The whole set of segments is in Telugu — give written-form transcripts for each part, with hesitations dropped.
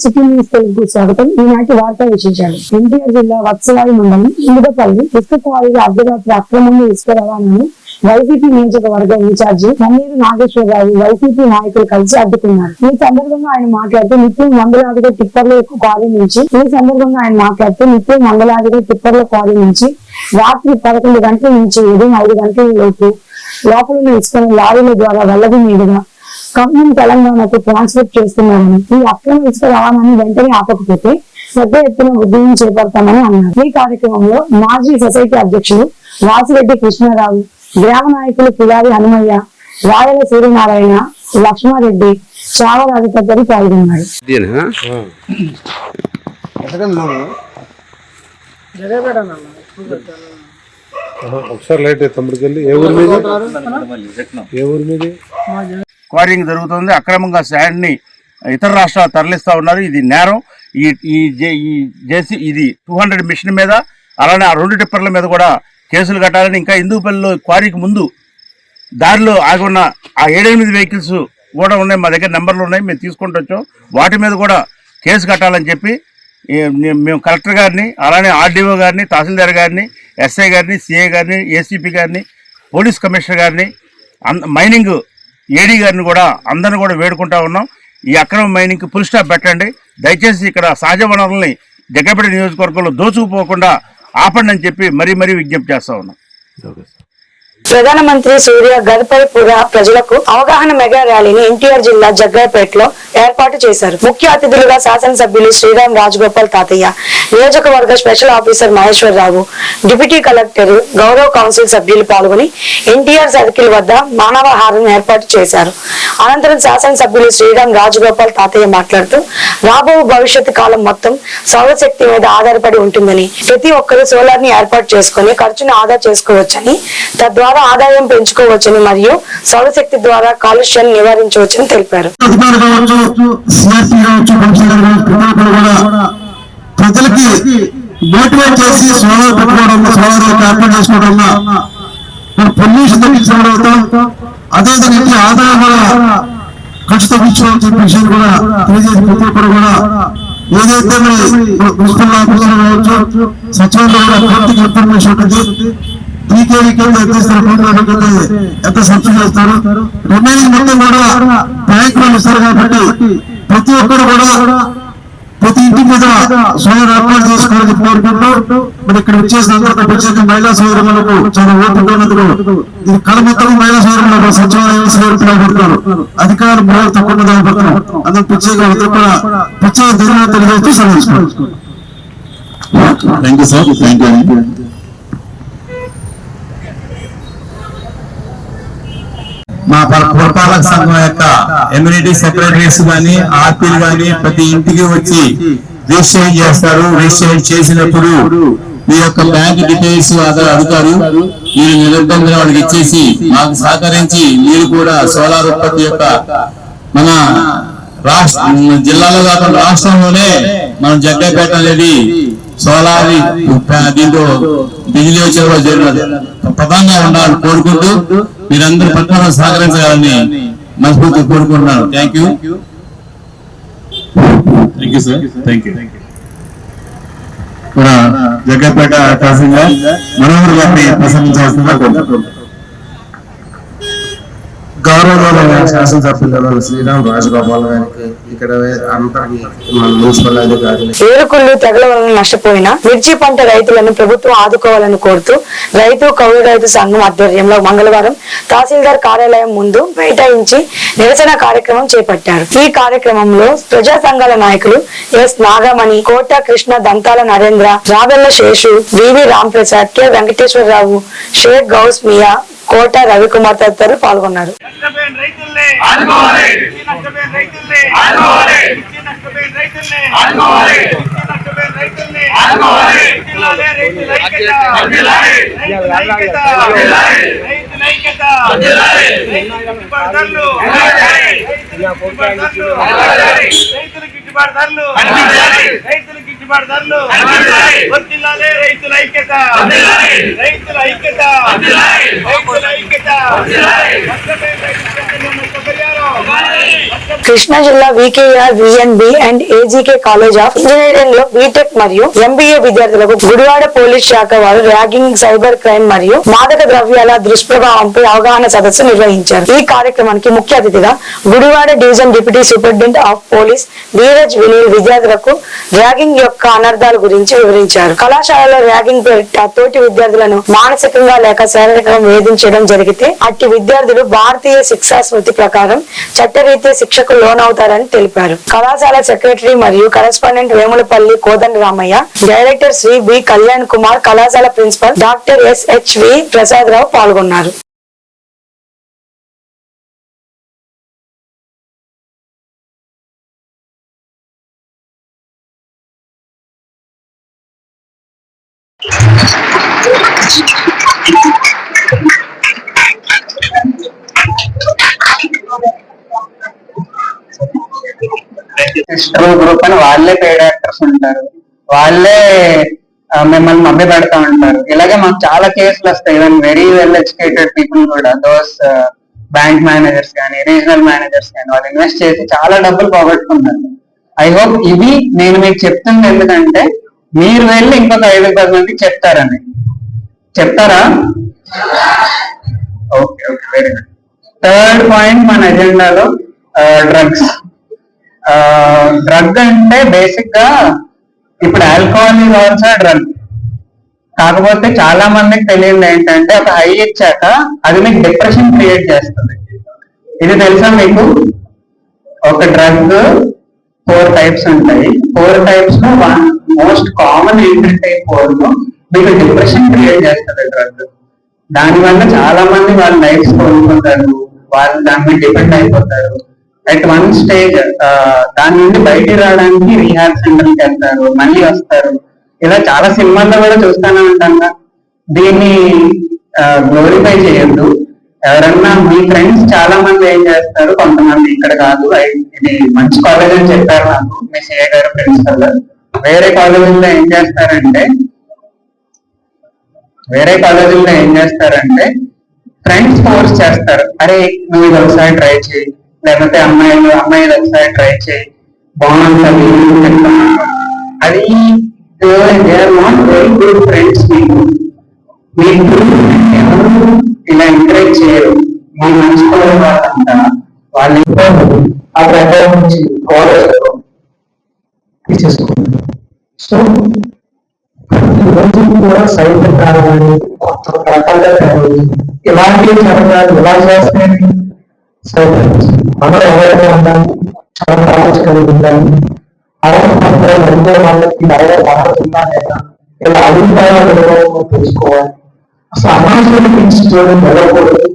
సిటీ న్యూస్ తెలుగు స్వాగతం. ఈనాటి వార్తా విశేషాలు. ఎన్టీఆర్ జిల్లా వత్సవాయి మండలం ఇందుపల్లి ఇసుక క్వారీలో అర్ధరాత్రి అక్రమంగా ఇసుక రవాణాను వైసీపీ నియోజకవర్గ ఇన్ఛార్జి మన్నీరు నాగేశ్వరరావు వైసీపీ నాయకులు కలిసి అడ్డుకున్నారు. ఈ సందర్భంగా ఆయన మాట్లాడుతూ నిత్యం వందలాదిగా టిప్పర్ల క్వారీ నుంచి రాత్రి 11 గంటల నుంచి ఉదయం 5 గంటల లోపల ఇసుకను లారీల ద్వారా వెల్లడి మీదుగా ఖమ్మం తెలంగాణకు ట్రాన్స్ఫర్ చేస్తున్నారని, ఈ అక్రమ ఇసుక రవాణాన్ని వెంటనే ఆపకపోతే పెద్ద ఎత్తున ఉద్యమం చేపడతామని అన్నారు. ఈ కార్యక్రమంలో మాజీ సొసైటీ అధ్యక్షులు వాసిరెడ్డి కృష్ణారావు, గ్రామ నాయకులు పులారి హనుమయ్య, రాయల సూర్యనారాయణ, లక్ష్మారెడ్డి, చావరాజు తదితరులు పాల్గొన్నారు. క్వారింగ్ జరుగుతుంది. అక్రమంగా శాండ్ ని ఇతర రాష్ట్రాలు తరలిస్తా ఉన్నారు. ఇది నేరం. ఇది 200 మిషన్ మీద, అలానే ఆ 2 టిప్పర్ల మీద కూడా కేసులు కట్టాలని, ఇంకా హిందూపల్లిలో క్వారీకి ముందు దారిలో ఆగి ఉన్న ఆ 7-8 వెహికల్స్ కూడా ఉన్నాయి. మా దగ్గర నెంబర్లు ఉన్నాయి, మేము తీసుకుంటూ వచ్చాం. వాటి మీద కూడా కేసు కట్టాలని చెప్పి మేము కలెక్టర్ గారిని, అలానే ఆర్డీఓ గారిని, తహసీల్దార్ గారిని, ఎస్ఐ గారిని, సిఐ గారిని, ఏసీపీ గారిని, పోలీస్ కమిషనర్ గారిని, మైనింగ్ ఏడీ గారిని కూడా అందరిని కూడా వేడుకుంటా ఉన్నాం. ఈ అక్రమ మైనింగ్కి ఫుల్ స్టాప్ పెట్టండి. దయచేసి ఇక్కడ సహజ వనరుల్ని జగ్గపేట నియోజకవర్గంలో దోచుకుపోకుండా ఆపండి అని చెప్పి మరీ విజ్ఞప్తి చేస్తా ఉన్నాం. ప్రధానమంత్రి సూర్య గర్భపుర ప్రజలకు అవగాహన మెగా ర్యాలీని ఎన్టీఆర్ జిల్లా జగ్గైపేటలో ఏర్పాటు చేశారు. ముఖ్య అతిథులుగా శాసనసభ్యులు శ్రీరామ్ రాజగోపాల్ తాతయ్య, నియోజకవర్గ special officer Maheswararao, deputy collector, గౌరవ కౌన్సిల్ సభ్యులు పాల్గొని ఎన్టీఆర్ సర్కిల్ వద్ద మానవహారం ఏర్పాటు చేశారు. అనంతరం శాసనసభ్యులు శ్రీరామ్ రాజగోపాల్ తాతయ్య మాట్లాడుతూ, రాబో భవిష్యత్తు కాలం మొత్తం సౌరశక్తి మీద ఆధారపడి ఉంటుందని, ప్రతి ఒక్కరూ సోలార్ ని ఏర్పాటు చేసుకుని ఖర్చును ఆదా చేసుకోవచ్చని, తద్వారా ఆదాయం పెంచుకోవచ్చని మరియు సౌరశక్తి ద్వారా కాలుష్యాన్ని నివారించవచ్చని తెలిపారు. ప్రజలకి మోటివేట్ చేసి సోలార్ పెట్టుకోవడం, సోలార్ ఏర్పాటు చేసుకోవడం మనం పొల్యూషన్ తగ్గించడం అవుతాం. అదేవిధంగా ఆదాయం కూడా ఖర్చు తగ్గించడం చెప్పే విషయాన్ని కూడా తెలియజేసి ప్రతి ఒక్కరు కూడా ఏదైతే మున్సిపల్ ఆఫీసులు కావచ్చు, సచివాలయంలో పూర్తిగా ఇన్ఫర్మేషన్ ఉంటుంది. ఎంత సబ్సిడీ ఇస్తారు, రిమైనింగ్ మొత్తం కూడా బ్యాంక్ వాళ్ళు ఇస్తారు. కాబట్టి ప్రతి ఒక్కరు కూడా ప్రతి ఇంటి మీద సోలార్ ఏర్పాటు చేసుకోవాలని కోరుకుంటూ మరి ఇక్కడ వచ్చేసిన అందరికీ ప్రత్యేక మహిళా సోదరులకు చాలా ఓపిక ఉన్నందుకు ఇది కళ మొత్తం మహిళా సోదరులకు సచివాలయం సేవడుతున్నారు, అధికారులు మూడు తక్కువ పడుతున్నారు. అందరూ ప్రత్యేక కూడా ప్రత్యేక ధన్యవాదాలు తెలియజేస్తూ సెలవుకోవాలి. Thank you sir. Thank you. మా పురపాలక సంఘం యొక్క ఎమ్యూనిటీ సెక్రటరీస్ గాని, ఆర్పీలు గాని ప్రతి ఇంటికి వచ్చి రిజిస్టర్ చేస్తారు. రిజిస్టర్ చేసినప్పుడు మీ యొక్క బ్యాంక్ డీటెయిల్స్ అడుగుతారు. మీరు నిరంతరంగా వాళ్ళకి ఇచ్చేసి మాకు సహకరించి మీరు కూడా సోలార్ ఉత్పత్తి యొక్క మన జిల్లాలో కాకుండా రాష్ట్రంలోనే మనం జగ్గైపేట అనేది సోలార్ దీంతో బిజిలీ వచ్చే జరిగినది ప్రధానంగా ఉండాలని కోరుకుంటూ మీరందరూ పట్టణంలో సహకరించాలని మనస్ఫూర్తి కోరుకుంటున్నాను. Thank you. Thank you sir. Thank you. Jaggayyapeta తహసీల్దార్ మనోహర్ గారిని ప్రసంగించాల్సిందిగా కోరుకుంటున్నాను. గౌరవ శాసనసభ్యులు శ్రీరామ్ రాజగోపాల్ గారికి, ఇక్కడ అందరికి మున్సిపల్ అధికారులు, ఏరుకుళ్ళు తెగల వలన నష్టపోయిన మిర్చి పంట రైతులను ప్రభుత్వం ఆదుకోవాలని కోరుతూ రైతు కౌలు రైతు సంఘం ఆధ్వర్యంలో మంగళవారం తహసీల్దార్ కార్యాలయం ముందు బైఠాయించి నిరసన కార్యక్రమం చేపట్టారు. ఈ కార్యక్రమంలో ప్రజా సంఘాల నాయకులు ఎస్ నాగమణి, కోట కృష్ణ, దంతాల నరేంద్ర, రాబెల్ల శేషు, వివి రాంప్రసాద్, కె వెంకటేశ్వరరావు, షేక్ గౌస్ మియా, కోట రవికుమార్ తదితరులు పాల్గొన్నారు. గిట్టుబాటు ధరలు రైతులకు గిట్టుబాటు ధరలు వర్ధిల్లాలి రైతుల ఐక్యత రైతుల ఐక్యత రైతుల ఐక్యత. కృష్ణా జిల్లా VKR VNB and ఏజీకే college of engineering లో బీటెక్ మరియు ఎంబీఏ విద్యార్థులకు గుడివాడ పోలీస్ శాఖ వారు ర్యాగింగ్, సైబర్ క్రైమ్ మరియు మాదక ద్రవ్యాల దుష్ప్రభావంపై అవగాహన సదస్సు నిర్వహించారు. ఈ కార్యక్రమానికి ముఖ్య అతిథిగా Gudivada division deputy superintendent of police Dheeraj Vineel విద్యార్థులకు ర్యాగింగ్ యొక్క అనర్థాల గురించి వివరించారు. కళాశాలలో ర్యాగింగ్ తోటి విద్యార్థులను మానసికంగా లేక శారీరకంగా వేధించడం జరిగితే అట్టి విద్యార్థులు భారతీయ శిక్షా స్మృతి ప్రకారం చట్టరీత్యా శిక్షకు లోనవుతారని తెలిపారు. కళాశాల సెక్రటరీ మరియు కరెస్పాండెంట్ వేములపల్లి కోదండ రామయ్య, డైరెక్టర్ శ్రీ బి కళ్యాణ్ కుమార్, కళాశాల ప్రిన్సిపల్ డాక్టర్ SHV ప్రసాద్ రావు పాల్గొన్నారు. గ్రూప్ అని వాళ్ళే పెయిడ్ యాక్టర్స్ ఉంటారు, వాళ్ళే మిమ్మల్ని మభ్య పెడతా ఉంటారు. ఇలాగే మాకు చాలా కేసులు వస్తాయి. Even very well educated people కూడా, దోస్ బ్యాంక్ మేనేజర్స్ కానీ రీజనల్ మేనేజర్స్ కానీ వాళ్ళు ఇన్వెస్ట్ చేసి చాలా డబ్బులు పోగొట్టుకున్నారు. ఐ హోప్ ఇది నేను మీకు చెప్తుంది ఎందుకంటే మీరు వెళ్ళి ఇంకొక 5-10 మందికి చెప్తారని. చెప్తారా? Okay okay, very good. Third point మన ఎజెండాలో డ్రగ్స్. డ్రగ్ అంటే బేసిక్ గా ఇప్పుడు ఆల్కహాల్ ఈజ్ ఆల్సో డ్రగ్. కాకపోతే చాలా మందికి తెలియదు ఏంటంటే ఒక హై ఇచ్చాక అది మీకు డిప్రెషన్ క్రియేట్ చేస్తుంది. ఇది తెలుసా మీకు? ఒక డ్రగ్ 4 టైప్స్ ఉంటాయి. 4 టైప్స్ లో మోస్ట్ కామన్ ఏంటంటే 4 మీకు డిప్రెషన్ క్రియేట్ చేస్తుంది డ్రగ్. దానివల్ల చాలా మంది వాళ్ళ లైఫ్ కోల్పోతారు, వాళ్ళు దాని మీద డిపెండ్ అయిపోతారు. అట్ వన్ స్టేజ్ దాని నుండి బయటికి రావడానికి రీహాబ్ సెంటర్కి వెళ్తారు, మళ్ళీ వస్తారు. ఇలా చాలా సినిమాల్లో కూడా చూస్తూనే ఉంటాను. దీన్ని గ్లోరిఫై చేయొద్దు. ఎవరన్నా మీ ఫ్రెండ్స్ చాలా మంది ఏం చేస్తారు, కొంతమంది ఇక్కడ కాదు, ఇది మంచి కాలేజ్ అని చెప్పారు నాకు మీ సిఏ గారు ప్రిన్సిపల్. వేరే కాలేజీల్లో ఏం చేస్తారంటే ఫ్రెండ్స్ ఫోర్స్ చేస్తారు, అరే నువ్వు ఇది ఒకసారి ట్రై చేయి, లేకపోతే అమ్మాయిలు ఒకసారి ట్రై చేయి, బాగుంటుంది. అది they are not very good friends. మీకు ఎవరు ఇలా ఎంకరేజ్ చేయరు. మీ మంచి వాళ్ళంతా వాళ్ళు ఆ ప్రకారం నుంచి తీసేసుకుంటారు. సో ప్రతిరోజు కూడా సైబర్ కావాలి, కొత్త రకాలుగా కావాలి, ఇలాంటివి జరగాలి. ఎలా చేస్తాయి సైబర్ మనం ఎవరైనా ఉండాలి, చాలా నాలెడ్జ్ కలిగి ఉండాలి. అలాంటి వాళ్ళకి బాగా మారుతుందా లేదా, ఇలా అభిప్రాయాలు తెలుసుకోవాలి. అసలు అనాథులు పెంచుకోవడం వెళ్ళకూడదు,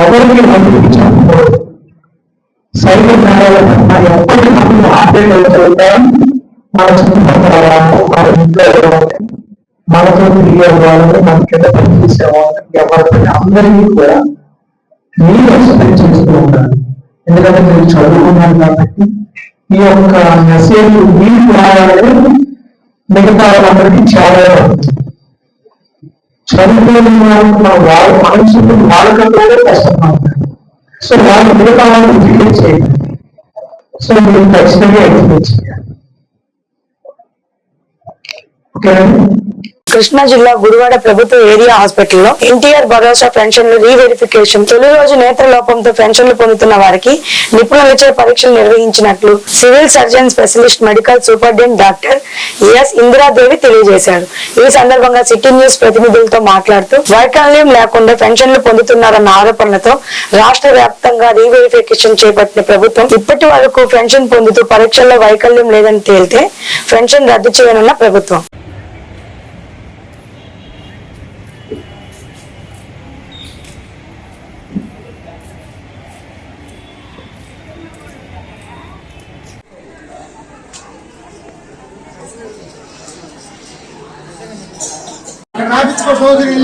ఎవరికి పంపించకూడదు. సైబర్ నేరాల ఎప్పటికప్పుడు ఆపరేట్ అవుతాం. మన చుట్టుపక్కల మన ఇంట్లో మనతో తిరిగే వాళ్ళని, మన కింద పనిచేసే వాళ్ళని, ఎవరికైనా అందరికీ కూడా మీరు ఎక్స్ప్లెయిన్ చేస్తూ ఉండాలి. ఎందుకంటే మీరు చదువుకున్నారు కాబట్టి ఈ యొక్క మెసేజ్ మీకు రావాలని మిగతా వాళ్ళందరికీ చాలా చదువుకుని వాళ్ళ మనుషులు వాళ్ళకంటే కష్టంగా ఉంటారు. సో వాళ్ళు మిగతా వాళ్ళని ఎడ్యుకేట్ చేయాలి. సో మీరు ఖచ్చితంగా ఎడ్యుకేట్ చేయాలి. ఓకేనండి. కృష్ణా జిల్లా గుడివాడ ప్రభుత్వ ఏరియా హాస్పిటల్లో ఎన్టీఆర్ భరోసా పెన్షన్లు రీవెరిఫికేషన్ తొలి రోజు నేత్ర లోపంతో పెన్షన్లు పొందుతున్న వారికి నిపుణులచే పరీక్షలు నిర్వహించినట్లు civil surgeon specialist medical superintendent doctor S Indiradevi తెలియజేశారు. ఈ సందర్భంగా సిటీ న్యూస్ ప్రతినిధులతో మాట్లాడుతూ వైకల్యం లేకుండా పెన్షన్లు పొందుతున్నారన్న ఆరోపణలతో రాష్ట్ర వ్యాప్తంగా రీవెరిఫికేషన్ చేపట్టిన ప్రభుత్వం ఇప్పటి వరకు పెన్షన్ పొందుతూ పరీక్షల్లో వైకల్యం లేదని తేలితే పెన్షన్ రద్దు చేయనున్న ప్రభుత్వం. రాపించుకో సోదరి.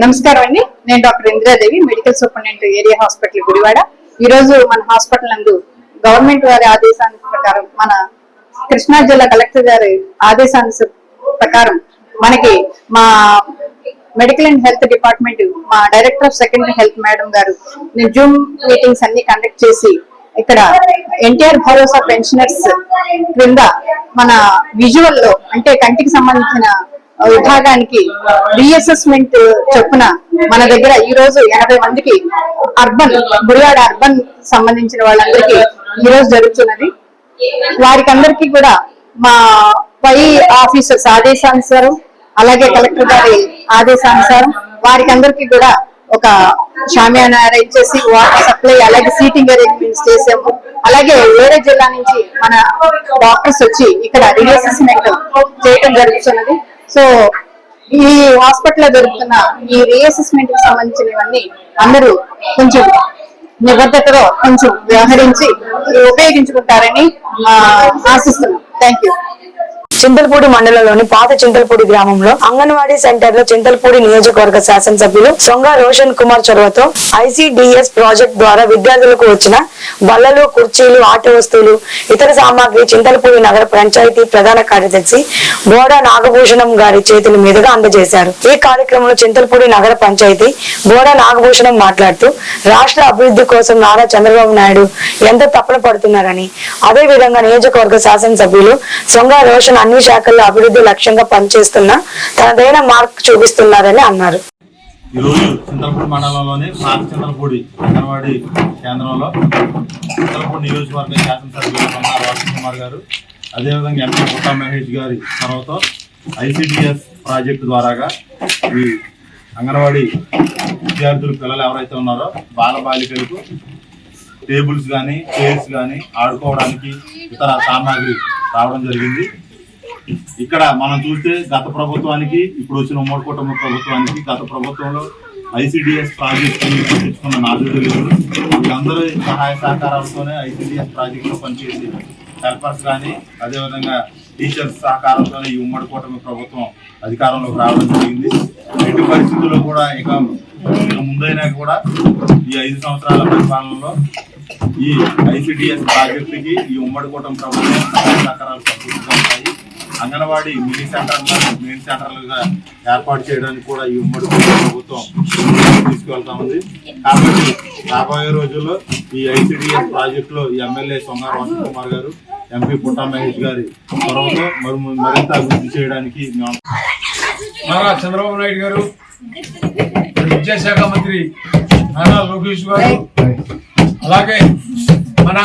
నమస్కారం అండి, నేను doctor Indradevi, medical superintendent area hospital Gudivada. ఈ రోజు మన హాస్పిటల్ నందు గవర్నమెంట్ వారి ఆదేశాల ప్రకారం, మన కృష్ణా జిల్లా కలెక్టర్ గారి ఆదేశాల ప్రకారం మనకి మా మెడికల్ అండ్ హెల్త్ డిపార్ట్మెంట్, మా director of secondary health madam గారు జూమ్ మీటింగ్స్ అన్ని కండక్ట్ చేసి ఇక్కడ ఎన్టీఆర్ భరోసా పెన్షనర్స్ క్రింద మన విజువల్ లో అంటే కంటికి సంబంధించిన విభాగానికి రీఅసెస్మెంట్ చొప్పున మన దగ్గర ఈ రోజు 80 మందికి గుడివాడ అర్బన్ సంబంధించిన వాళ్ళందరికీ ఈ రోజు జరుగుతున్నది. వారికి అందరికీ కూడా మా పై ఆఫీసర్స్ ఆదేశానుసారం, అలాగే కలెక్టర్ గారి ఆదేశానుసారం వారికి అందరికీ కూడా ఒక షామియానా అరేంజ్ చేసి వాటర్ సప్లై, అలాగే సీటింగ్ అరేంజ్మెంట్స్ చేసాము. అలాగే వేరే జిల్లా నుంచి మన డాక్టర్స్ వచ్చి ఇక్కడ రీఅసెస్మెంట్ చేయడం జరుగుతున్నది. సో ఈ హాస్పిటల్ లో జరుగుతున్న ఈ రీఅసెస్మెంట్ కి సంబంధించినవన్నీ అందరూ కొంచెం నిబద్ధతలో కొంచెం వ్యవహరించి ఉపయోగించుకుంటారని ఆశిస్తున్నాం. Thank you. చింతలపూడి మండలంలోని పాత చింతలపూడి గ్రామంలో అంగన్వాడీ సెంటర్ లో చింతలపూడి నియోజకవర్గ శాసనసభ్యులు సొంగ రోషన్ కుమార్ చొరవతో ICDS ప్రాజెక్ట్ ద్వారా విద్యార్థులకు వచ్చిన బల్లలు, కుర్చీలు, ఆట వస్తువులు, ఇతర సామాగ్రి చింతలపూడి నగర పంచాయతీ ప్రధాన కార్యదర్శి బోడా నాగభూషణం గారి చేతుల మీదుగా అందజేశారు. ఈ కార్యక్రమంలో చింతలపూడి నగర పంచాయతీ బోడా నాగభూషణం మాట్లాడుతూ రాష్ట్ర అభివృద్ధి కోసం నారా చంద్రబాబు నాయుడు ఎంతో తపన పడుతున్నారని, అదే విధంగా నియోజకవర్గ శాసనసభ్యులు సొంగ రోషన్ అన్ని శాఖల్లో అభివృద్ధి లక్ష్యంగా పనిచేస్తున్న తనదైన మార్క్ చూపిస్తున్నారని అన్నారు. ఈరోజు చింతలపూడి మండలంలోని పాత చింతలపూడి అంగన్వాడీ కేంద్రంలో చింతలపూడి నియోజకవర్గ శాసనసభ్యులు రోషన్ కుమార్ గారు, అదేవిధంగా ఎంపీ పుట్టా మహేష్ గారి చొరవతో ICDS ప్రాజెక్టు ద్వారాగా ఈ అంగన్వాడీ విద్యార్థులు, పిల్లలు ఎవరైతే ఉన్నారో బాలబాలికలకు టేబుల్స్ కానీ, చైర్స్ కానీ, ఆడుకోవడానికి ఇతర సామాగ్రి రావడం జరిగింది. ఇక్కడ మనం చూస్తే గత ప్రభుత్వానికి, ఇప్పుడు వచ్చిన ఉమ్మడి కుటుంబ ప్రభుత్వానికి, గత ప్రభుత్వంలో ICDS ప్రాజెక్టు పట్టించుకున్న నాదుడు వీళ్ళందరూ సహాయ సహకారాలతోనే ICDS ప్రాజెక్టులో పనిచేసి హెల్పర్స్ కానీ, అదేవిధంగా టీచర్స్ సహకారంతోనే ఈ ఉమ్మడి కూటమి ప్రభుత్వం అధికారంలోకి రావడం జరిగింది. ఎట్టి పరిస్థితుల్లో కూడా ఇక ముందైనా కూడా ఈ 5 సంవత్సరాల పరిపాలనలో ఈ ICDS ప్రాజెక్టుకి ఈ ఉమ్మడి కూటమి ప్రభుత్వం సహాయ సహకారాలు సంపూర్తిగా ఉంటాయి. అంగన్వాడీ మినీ సెంటర్లుగా ఏర్పాటు చేయడానికి కూడా ఈ ఉమ్మడి ప్రభుత్వం తీసుకువెళ్తా ఉంది. కాబట్టి రాబోయే రోజుల్లో ఈ ICDS ప్రాజెక్టులో ఈ ఎమ్మెల్యే సొంగ రోషన్ కుమార్ గారు, ఎంపీ పుట్టా మహేష్ గారి త్వరలో మరింత అభివృద్ధి చేయడానికి నారా చంద్రబాబు నాయుడు గారు, విద్యాశాఖ మంత్రి నారా లోకేష్ గారు, అలాగే మన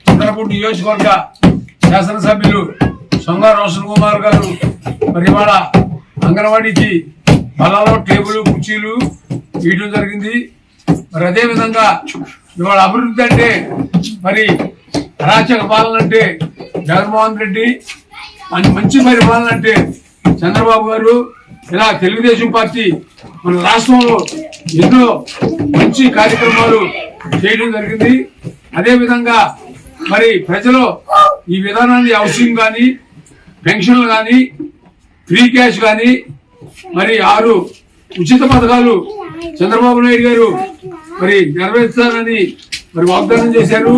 చంద్రపూడి నియోజకవర్గ శాసనసభ్యులు సొంగ రోషన్ కుమార్ గారు మరి ఇవాళ అంగన్వాడీకి బల్లలో టేబుల్, కుర్చీలు ఇవ్వడం జరిగింది. మరి అదే విధంగా ఇవాళ అభివృద్ధి అంటే మరి అరాచక పాలన అంటే జగన్మోహన్ రెడ్డి, మంచి పరిపాలన అంటే చంద్రబాబు గారు. ఇలా తెలుగుదేశం పార్టీ మన రాష్ట్రంలో ఎన్నో మంచి కార్యక్రమాలు చేయడం జరిగింది. అదే విధంగా మరి ప్రజలు ఈ విధానాన్ని హౌసింగ్ కానీ, పెన్షన్లు కానీ, ఫ్రీ క్యాష్ కానీ, మరి 6 ఉచిత పథకాలు చంద్రబాబు నాయుడు గారు మరి నెరవేర్చాలని మరి వాగ్దానం చేశారు.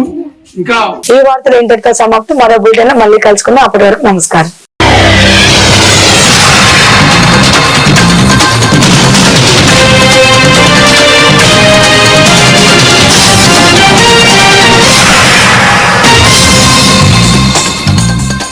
ఇంకా ఈ వార్తలు ఇంతటితో సమాప్తం. మరో బులెటిన్ మళ్ళీ కలుసుకుందాం. అప్పటి వరకు నమస్కారం.